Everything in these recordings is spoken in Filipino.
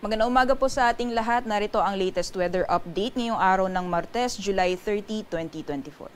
Magandang umaga po sa ating lahat. Narito ang latest weather update ngayong araw ng Martes, July 30, 2024.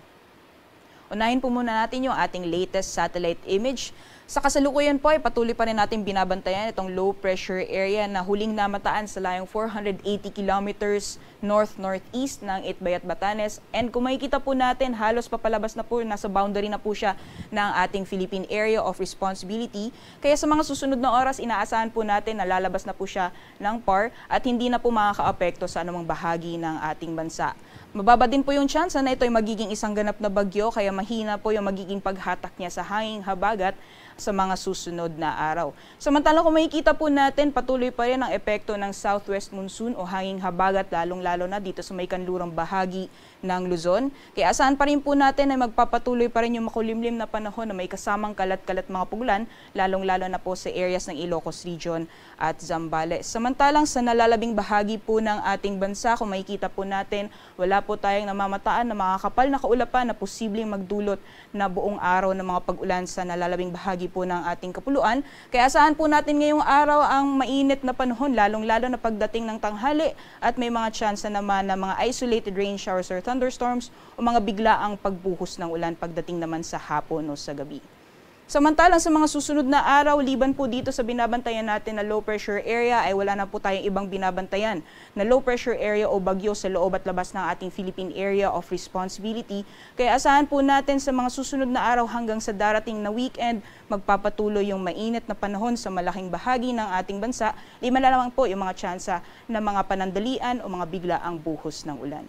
Unahin po muna natin yung ating latest satellite image. Sa kasalukuyan po ay patuloy pa rin natin binabantayan itong low pressure area na huling namataan sa layong 480 kilometers north-northeast ng Itbayat, Batanes. And kung makikita po natin, halos papalabas na po, nasa boundary na po siya ng ating Philippine Area of Responsibility. Kaya sa mga susunod na oras, inaasahan po natin na lalabas na po siya ng PAR at hindi na po makakaapekto sa anumang bahagi ng ating bansa. Mababa din po yung tsansa na ito ay magiging isang ganap na bagyo, kaya mahina po yung magiging paghatak niya sa hanging habagat sa mga susunod na araw. Samantalang kung makikita po natin, patuloy pa rin ang epekto ng southwest monsoon o hanging habagat, lalong-lalo na dito sa may kanlurang bahagi ng Luzon. Kaya asahan pa rin po natin na magpapatuloy pa rin yung makulimlim na panahon na may kasamang kalat-kalat mga pugulan, lalong-lalo na po sa areas ng Ilocos Region at Zambales. Samantalang sa nalalabing bahagi po ng ating bansa, kung makikita po natin, wala po tayong namamataan na makakapal na kaulapan na posibleng magdulot na buong araw ng mga pag-ulan sa nalalabing bahagi po ng ating kapuluan. Kaya asahan po natin ngayong araw ang mainit na panahon, lalong-lalo na pagdating ng tanghali at may mga tsansa naman na mga isolated rain showers or thunderstorms o mga biglaang pagbuhos ng ulan pagdating naman sa hapon o sa gabi. Samantalang sa mga susunod na araw, liban po dito sa binabantayan natin na low pressure area, ay wala na po tayong ibang binabantayan na low pressure area o bagyo sa loob at labas ng ating Philippine Area of Responsibility. Kaya asahan po natin sa mga susunod na araw hanggang sa darating na weekend, magpapatuloy yung mainit na panahon sa malaking bahagi ng ating bansa. Lima na lamang po yung mga tsansa ng mga panandalian o mga biglaang buhos ng ulan.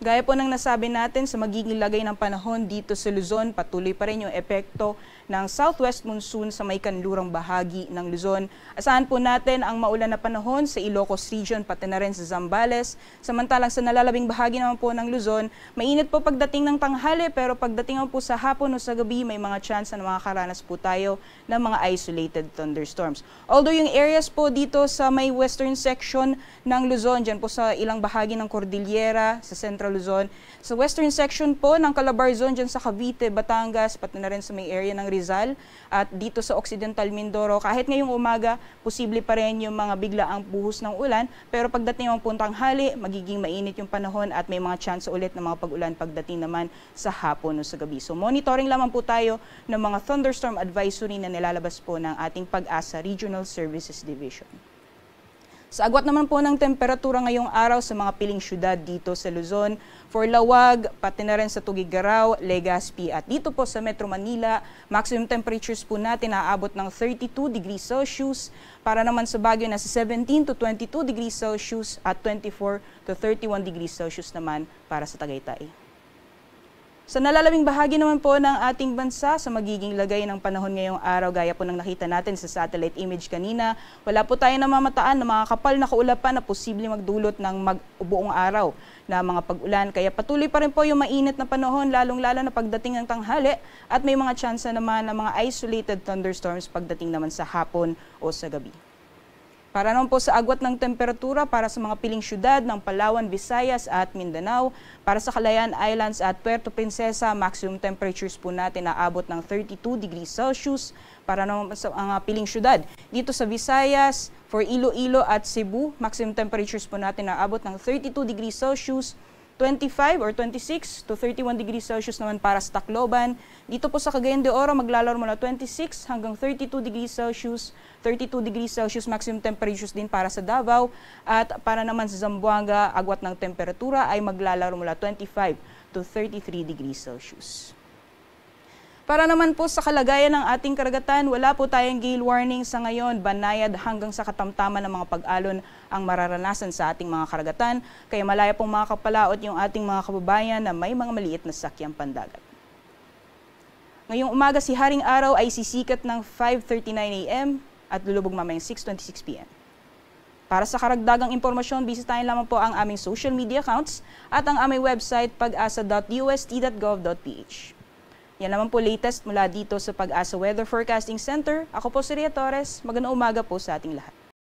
Gaya po ng nasabi natin, sa magiging lagay ng panahon dito sa Luzon, patuloy pa rin yung epekto ng southwest monsoon sa may kanlurang bahagi ng Luzon. Asahan po natin ang maulan na panahon sa Ilocos Region, pati na rin sa Zambales. Samantalang sa nalalabing bahagi naman po ng Luzon, mainit po pagdating ng tanghali, pero pagdating naman po sa hapon o sa gabi, may mga chance na makakaranas po tayo ng mga isolated thunderstorms. Although yung areas po dito sa may western section ng Luzon, dyan po sa ilang bahagi ng Cordillera, sa Central Luzon, sa western section po ng Calabar Zone, dyan sa Cavite, Batangas, pati na rin sa may area ng Rizal, at dito sa Occidental Mindoro, kahit ngayong umaga, posible pa rin yung mga biglaang buhos ng ulan, pero pagdating ng puntang hali, magiging mainit yung panahon at may mga chance ulit ng mga pag-ulan pagdating naman sa hapon o sa gabi. So monitoring lamang po tayo ng mga thunderstorm advisory na nilalabas po ng ating Pag-asa Regional Services Division. Sa agwat naman po ng temperatura ngayong araw sa mga piling syudad dito sa Luzon, for Lawag, pati na rin sa Tuguegarao, Legazpi at dito po sa Metro Manila, maximum temperatures po natin naaabot ng 32 degrees Celsius, para naman sa Baguio nasa 17 to 22 degrees Celsius at 24 to 31 degrees Celsius naman para sa Tagaytay. Sa nalalabing bahagi naman po ng ating bansa, sa magiging lagay ng panahon ngayong araw, gaya po ng nakita natin sa satellite image kanina, wala po tayong namamataan na mga kapal na kaulapan na posibleng magdulot ng buong araw na mga pag-ulan. Kaya patuloy pa rin po yung mainit na panahon, lalong-lalo na pagdating ng tanghali, at may mga tsansa naman ng mga isolated thunderstorms pagdating naman sa hapon o sa gabi. Para naman po sa agwat ng temperatura para sa mga piling syudad ng Palawan, Visayas at Mindanao, para sa Calayan Islands at Puerto Princesa, maximum temperatures po natin naabot ng 32 degrees Celsius. Para naman sa mga piling syudad dito sa Visayas, for Iloilo at Cebu, maximum temperatures po natin naabot ng 32 degrees Celsius. 25 or 26 to 31 degrees Celsius naman para sa Tacloban. Dito po sa Cagayan de Oro, maglalaro mula 26 hanggang 32 degrees Celsius. 32 degrees Celsius maximum temperatures din para sa Davao. At para naman sa Zamboanga, agwat ng temperatura ay maglalaro mula 25 to 33 degrees Celsius. Para naman po sa kalagayan ng ating karagatan, wala po tayong gale warning sa ngayon, banayad hanggang sa katamtaman ng mga pag-alon ang mararanasan sa ating mga karagatan, kaya malaya pong makakapalaot yung ating mga kababayan na may mga maliit na sakyang pandagat. Ngayong umaga, si Haring Araw ay sisikat ng 5:39 a.m. at lulubog mamayang 6:26 p.m. Para sa karagdagang impormasyon, bisitahin lamang po ang aming social media accounts at ang aming website pag-asa.ust.gov.ph. Yan naman po latest mula dito sa Pag-asa Weather Forecasting Center. Ako po si Ria Torres. Magandang umaga po sa ating lahat.